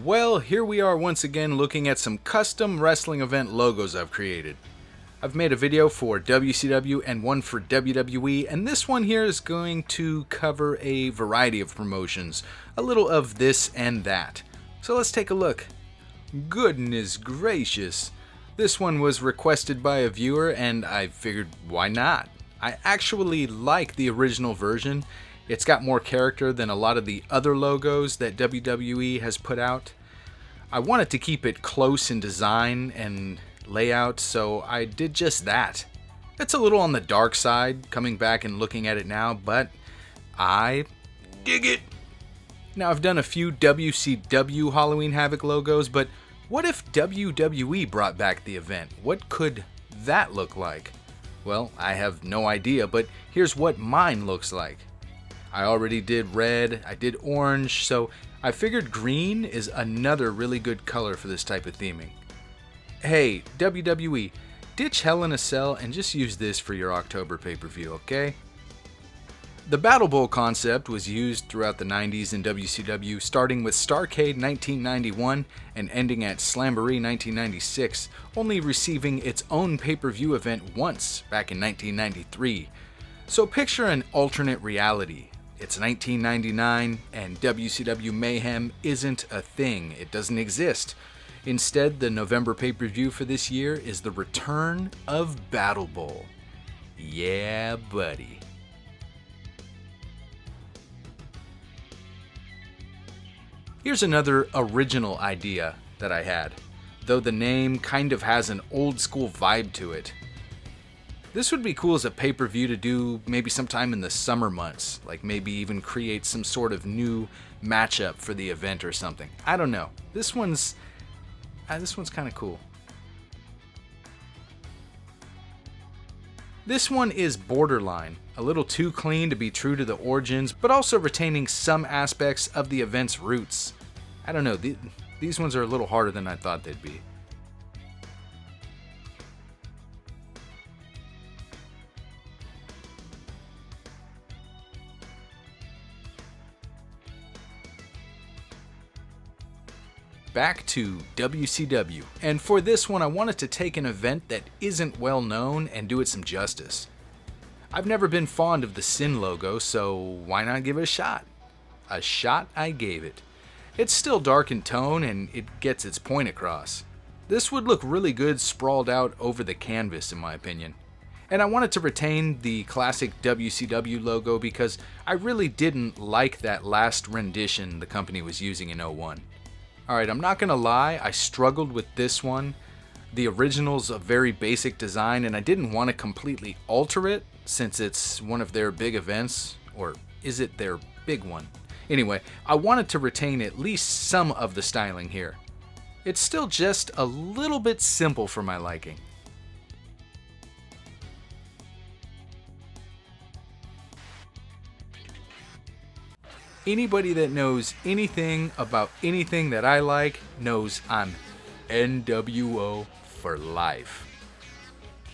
Well, here we are once again looking at some custom wrestling event logos I've created. I've made a video for WCW and one for WWE, and this one here is going to cover a variety of promotions, a little of this and that. So let's take a look. Goodness gracious. This one was requested by a viewer and I figured why not? I actually like the original version. It's got more character than a lot of the other logos that WWE has put out. I wanted to keep it close in design and layout, so I did just that. It's a little on the dark side, coming back and looking at it now, but I dig it. Now, I've done a few WCW Halloween Havoc logos, but what if WWE brought back the event? What could that look like? Well, I have no idea, but here's what mine looks like. I already did red, I did orange, so I figured green is another really good color for this type of theming. Hey, WWE, ditch Hell in a Cell and just use this for your October pay-per-view, okay? The BattleBowl concept was used throughout the 90s in WCW, starting with Starcade 1991 and ending at Slamboree 1996, only receiving its own pay-per-view event once back in 1993. So picture an alternate reality. It's 1999 and WCW Mayhem isn't a thing. It doesn't exist. Instead, the November pay-per-view for this year is the return of BattleBowl. Yeah, buddy. Here's another original idea that I had, though the name kind of has an old school vibe to it. This would be cool as a pay-per-view to do maybe sometime in the summer months, like maybe even create some sort of new matchup for the event or something. I don't know. This one's kind of cool. This one is borderline, a little too clean to be true to the origins, but also retaining some aspects of the event's roots. I don't know, these ones are a little harder than I thought they'd be. Back to WCW, and for this one I wanted to take an event that isn't well known and do it some justice. I've never been fond of the Sin logo, so why not give it a shot? A shot I gave it. It's still dark in tone and it gets its point across. This would look really good sprawled out over the canvas in my opinion. And I wanted to retain the classic WCW logo because I really didn't like that last rendition the company was using in '01. Alright, I'm not gonna lie, I struggled with this one. The original's a very basic design and I didn't want to completely alter it since it's one of their big events, or is it their big one? Anyway, I wanted to retain at least some of the styling here. It's still just a little bit simple for my liking. Anybody that knows anything about anything that I like knows I'm NWO for life.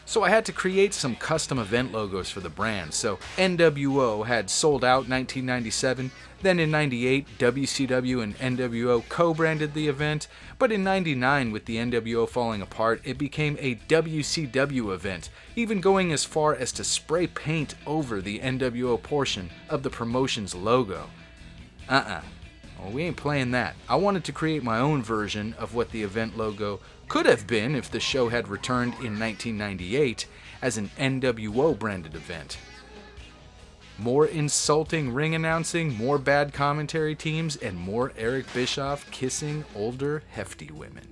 So I had to create some custom event logos for the brand. So NWO had sold out in 1997, then in 98 WCW and NWO co-branded the event, but in 99 with the NWO falling apart it became a WCW event, even going as far as to spray paint over the NWO portion of the promotion's logo. Well, we ain't playing that. I wanted to create my own version of what the event logo could have been if the show had returned in 1998 as an NWO branded event. More insulting ring announcing, more bad commentary teams, and more Eric Bischoff kissing older hefty women.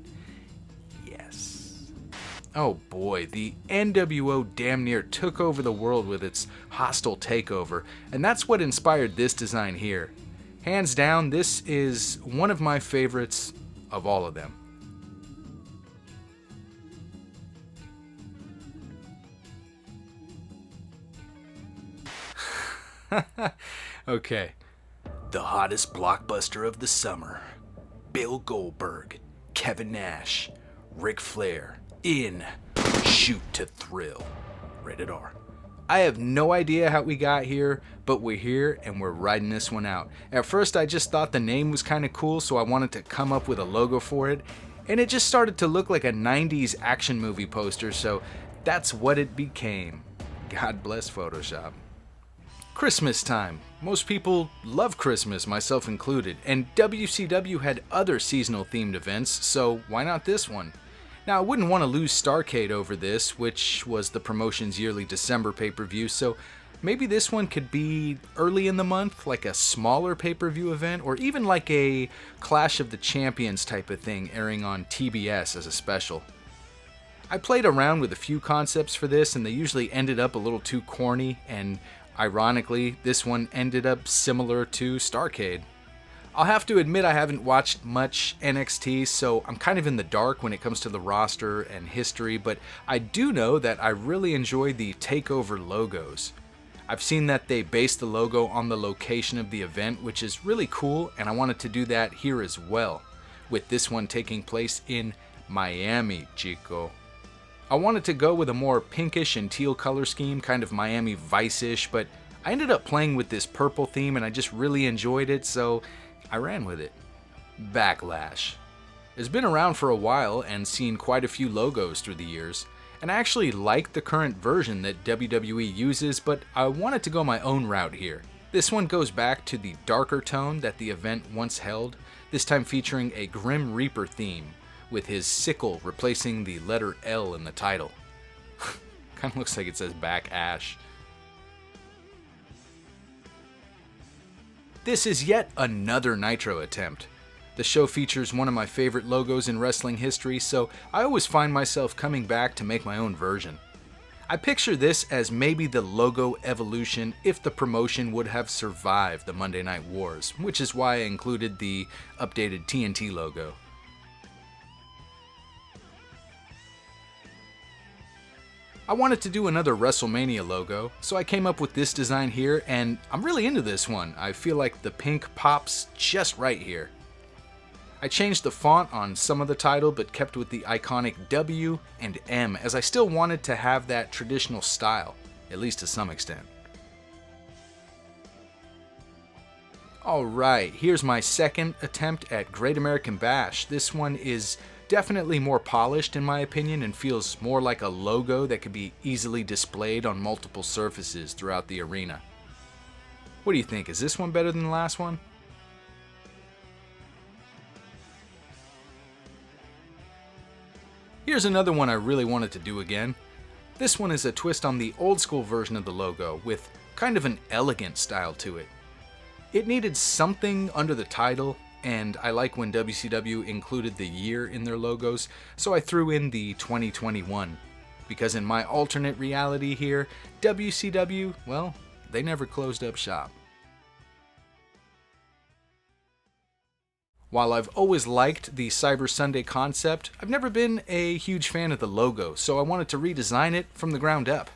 Yes. Oh boy, the NWO damn near took over the world with its hostile takeover, and that's what inspired this design here. Hands down, this is one of my favorites of all of them. Okay. The hottest blockbuster of the summer. Bill Goldberg, Kevin Nash, Ric Flair in Shoot to Thrill. Rated R. I have no idea how we got here, but we're here and we're riding this one out. At first I just thought the name was kind of cool, so I wanted to come up with a logo for it, and it just started to look like a 90s action movie poster, so that's what it became. God bless Photoshop. Christmas time. Most people love Christmas, myself included, and WCW had other seasonal themed events, so why not this one? Now, I wouldn't want to lose Starcade over this, which was the promotion's yearly December pay-per-view, so maybe this one could be early in the month, like a smaller pay-per-view event, or even like a Clash of the Champions type of thing airing on TBS as a special. I played around with a few concepts for this, and they usually ended up a little too corny, and ironically, this one ended up similar to Starcade. I'll have to admit I haven't watched much NXT, so I'm kind of in the dark when it comes to the roster and history, but I do know that I really enjoy the TakeOver logos. I've seen that they base the logo on the location of the event, which is really cool, and I wanted to do that here as well, with this one taking place in Miami, chico. I wanted to go with a more pinkish and teal color scheme, kind of Miami Vice-ish, but I ended up playing with this purple theme and I just really enjoyed it, so I ran with it. Backlash. It's been around for a while and seen quite a few logos through the years, and I actually like the current version that WWE uses, but I wanted to go my own route here. This one goes back to the darker tone that the event once held, this time featuring a Grim Reaper theme, with his sickle replacing the letter L in the title. Kinda looks like it says Back Ash. This is yet another Nitro attempt. The show features one of my favorite logos in wrestling history, so I always find myself coming back to make my own version. I picture this as maybe the logo evolution if the promotion would have survived the Monday Night Wars, which is why I included the updated TNT logo. I wanted to do another WrestleMania logo, so I came up with this design here, and I'm really into this one. I feel like the pink pops just right here. I changed the font on some of the title, but kept with the iconic W and M, as I still wanted to have that traditional style, at least to some extent. Alright, here's my second attempt at Great American Bash. This one is definitely more polished in my opinion and feels more like a logo that could be easily displayed on multiple surfaces throughout the arena. What do you think? Is this one better than the last one? Here's another one I really wanted to do again. This one is a twist on the old school version of the logo with kind of an elegant style to it. It needed something under the title, and I like when WCW included the year in their logos, so I threw in the 2021. Because in my alternate reality here, WCW, well, they never closed up shop. While I've always liked the Cyber Sunday concept, I've never been a huge fan of the logo, so I wanted to redesign it from the ground up.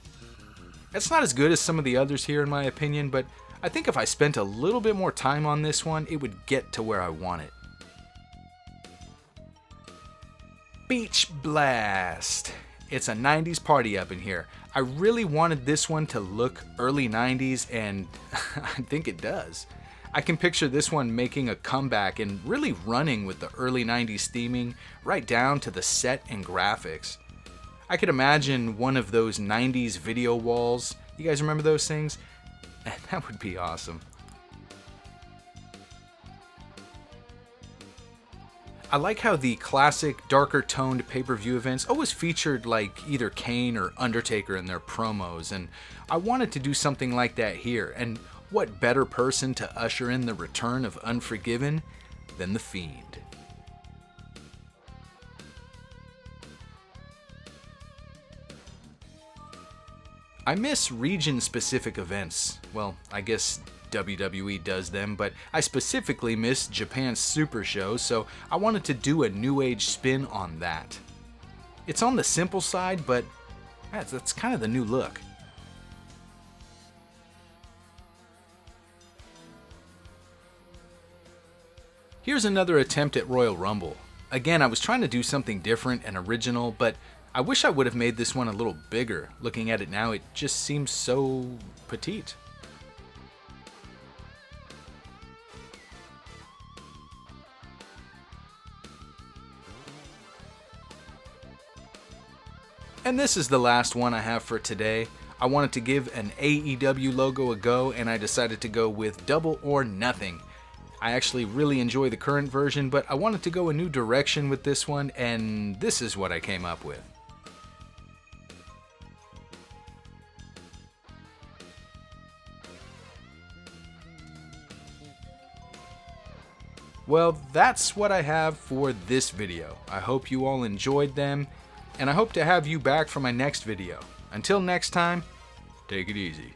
It's not as good as some of the others here in my opinion, but I think if I spent a little bit more time on this one, it would get to where I want it. Beach Blast. It's a 90s party up in here. I really wanted this one to look early 90s, and I think it does. I can picture this one making a comeback and really running with the early 90s theming right down to the set and graphics. I could imagine one of those 90s video walls. You guys remember those things? That would be awesome. I like how the classic darker toned pay-per-view events always featured like either Kane or Undertaker in their promos, and I wanted to do something like that here, and what better person to usher in the return of Unforgiven than The Fiend? I miss region-specific events. Well, I guess WWE does them, but I specifically miss Japan's Super Show, so I wanted to do a new age spin on that. It's on the simple side, but that's kind of the new look. Here's another attempt at Royal Rumble. Again, I was trying to do something different and original, but I wish I would have made this one a little bigger. Looking at it now, it just seems so petite. And this is the last one I have for today. I wanted to give an AEW logo a go, and I decided to go with Double or Nothing. I actually really enjoy the current version, but I wanted to go a new direction with this one, and this is what I came up with. Well, that's what I have for this video. I hope you all enjoyed them, and I hope to have you back for my next video. Until next time, take it easy.